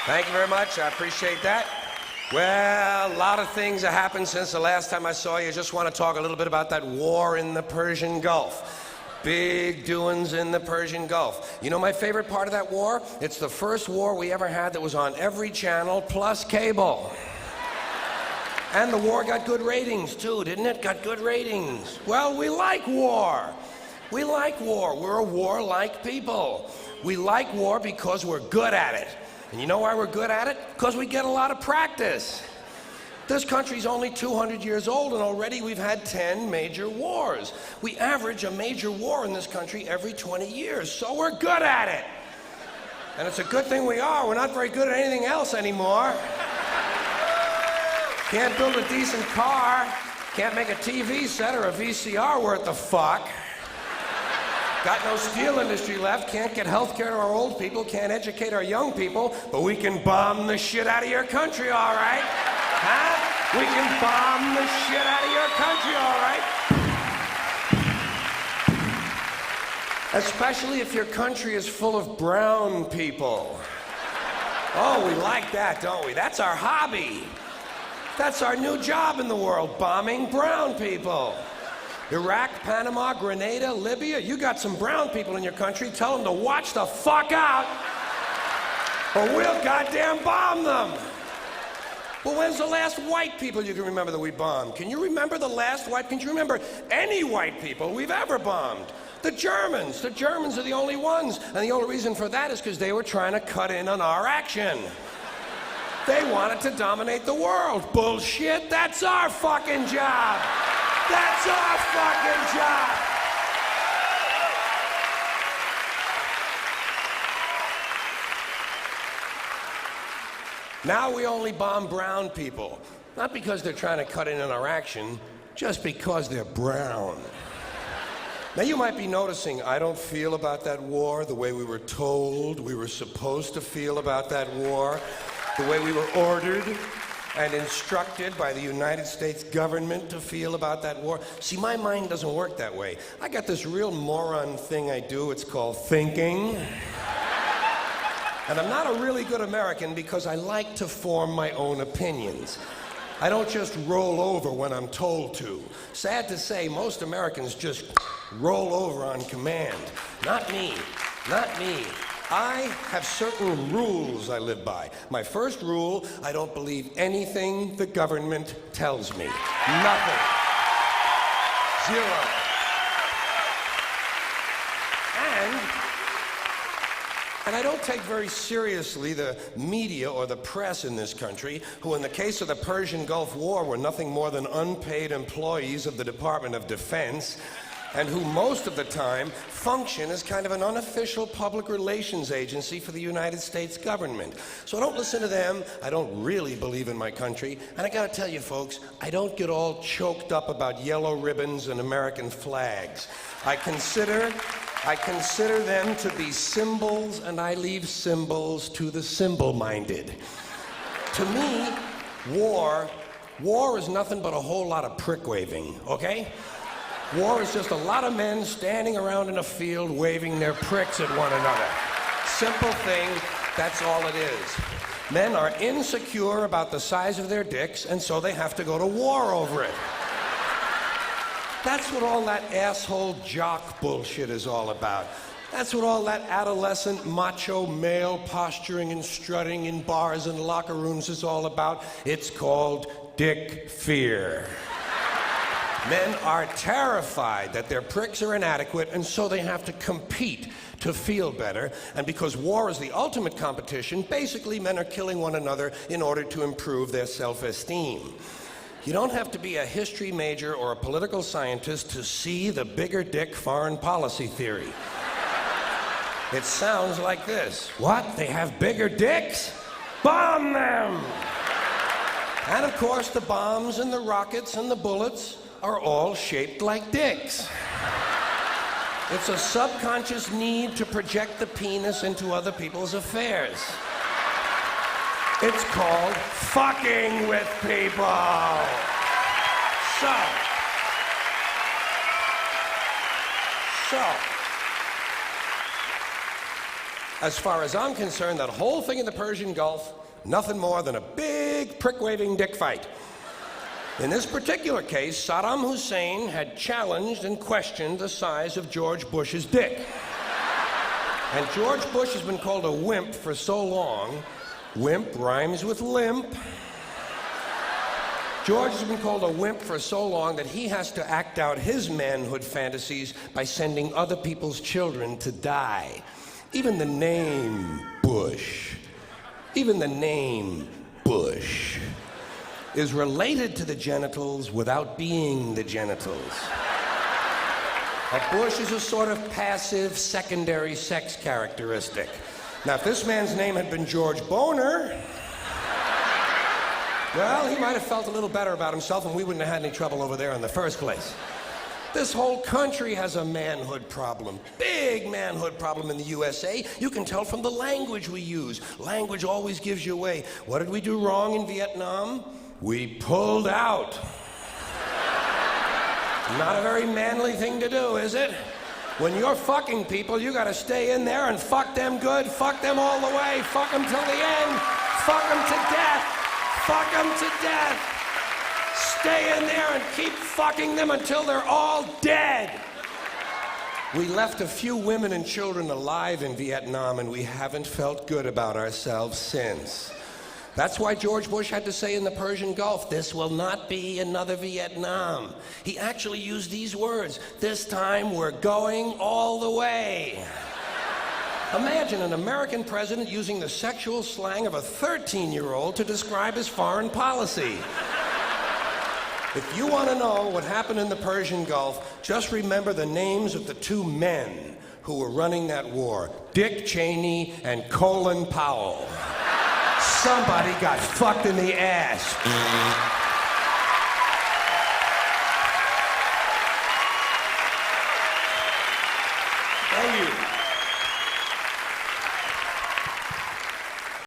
Thank you very much. I appreciate that. Well, a lot of things have happened since the last time I saw you. Just want to talk a little bit about that war in the Persian Gulf. Big doings in the Persian Gulf. You know my favorite part of that war? It's the first war we ever had that was on every channel plus cable. And the war got good ratings too, didn't it? Got good ratings. Well, we like war. We like war. We're a war-like people. We like war because we're good at it. And you know why we're good at it? Because we get a lot of practice. This country's only 200 years old, and already we've had 10 major wars. We average a major war in this country every 20 years, so we're good at it. And it's a good thing we are. We're not very good at anything else anymore. Can't build a decent car, can't make a TV set or a VCR worth the fuck. Got no steel industry left, can't get health care to our old people, can't educate our young people, but we can bomb the shit out of your country, all right? Huh? We can bomb the shit out of your country, all right? Especially if your country is full of brown people. Oh, we like that, don't we? That's our hobby. That's our new job in the world, bombing brown people. Iraq, Panama, Grenada, Libya, you got some brown people in your country, tell them to watch the fuck out, or we'll goddamn bomb them. Well, when's the last white people you can remember that we bombed? Can you remember the last white, can you remember any white people we've ever bombed? The Germans are the only ones, and the only reason for that is because they were trying to cut in on our action. They wanted to dominate the world. Bullshit, that's our fucking job. That's our fucking job! Now we only bomb brown people. Not because they're trying to cut in on our action, just because they're brown. Now you might be noticing I don't feel about that war the way we were told we were supposed to feel about that war, the way we were ordered and instructed by the United States government to feel about that war. See, my mind doesn't work that way. I got this real moron thing I do, it's called thinking. And I'm not a really good American because I like to form my own opinions. I don't just roll over when I'm told to. Sad to say, most Americans just roll over on command. Not me, not me. I have certain rules I live by. My first rule, I don't believe anything the government tells me. Nothing. Zero. And I don't take very seriously the media or the press in this country, who in the case of the Persian Gulf War were nothing more than unpaid employees of the Department of Defense, and who most of the time function as kind of an unofficial public relations agency for the United States government. So I don't listen to them, I don't really believe in my country, and I gotta tell you folks, I don't get all choked up about yellow ribbons and American flags. I consider them to be symbols, and I leave symbols to the symbol-minded. To me, war is nothing but a whole lot of prick-waving, okay? War is just a lot of men standing around in a field waving their pricks at one another. Simple thing, that's all it is. Men are insecure about the size of their dicks, and so they have to go to war over it. That's what all that asshole jock bullshit is all about. That's what all that adolescent macho male posturing and strutting in bars and locker rooms is all about. It's called dick fear. Men are terrified that their pricks are inadequate, and so they have to compete to feel better. And because war is the ultimate competition, basically men are killing one another in order to improve their self-esteem. You don't have to be a history major or a political scientist to see the bigger dick foreign policy theory. It sounds like this. What? They have bigger dicks? Bomb them! And of course, the bombs and the rockets and the bullets are all shaped like dicks. It's a subconscious need to project the penis into other people's affairs. It's called fucking with people. So, As far as I'm concerned, that whole thing in the Persian Gulf, nothing more than a big prick-waving dick fight. In this particular case, Saddam Hussein had challenged and questioned the size of George Bush's dick. And George Bush has been called a wimp for so long. Wimp rhymes with limp. George has been called a wimp for so long that he has to act out his manhood fantasies by sending other people's children to die. Even the name Bush is related to the genitals without being the genitals. A bush is a sort of passive secondary sex characteristic. Now, if this man's name had been George Boner, well, he might have felt a little better about himself and we wouldn't have had any trouble over there in the first place. This whole country has a manhood problem. Big manhood problem in the USA. You can tell from the language we use. Language always gives you away. What did we do wrong in Vietnam? We pulled out. Not a very manly thing to do, is it? When you're fucking people, you gotta stay in there and fuck them good, fuck them all the way, fuck them till the end, fuck them to death, fuck them to death. Stay in there and keep fucking them until they're all dead. We left a few women and children alive in Vietnam, and we haven't felt good about ourselves since. That's why George Bush had to say in the Persian Gulf, this will not be another Vietnam. He actually used these words, this time we're going all the way. Imagine an American president using the sexual slang of a 13-year-old to describe his foreign policy. If you want to know what happened in the Persian Gulf, just remember the names of the two men who were running that war, Dick Cheney and Colin Powell. Somebody got fucked in the ass.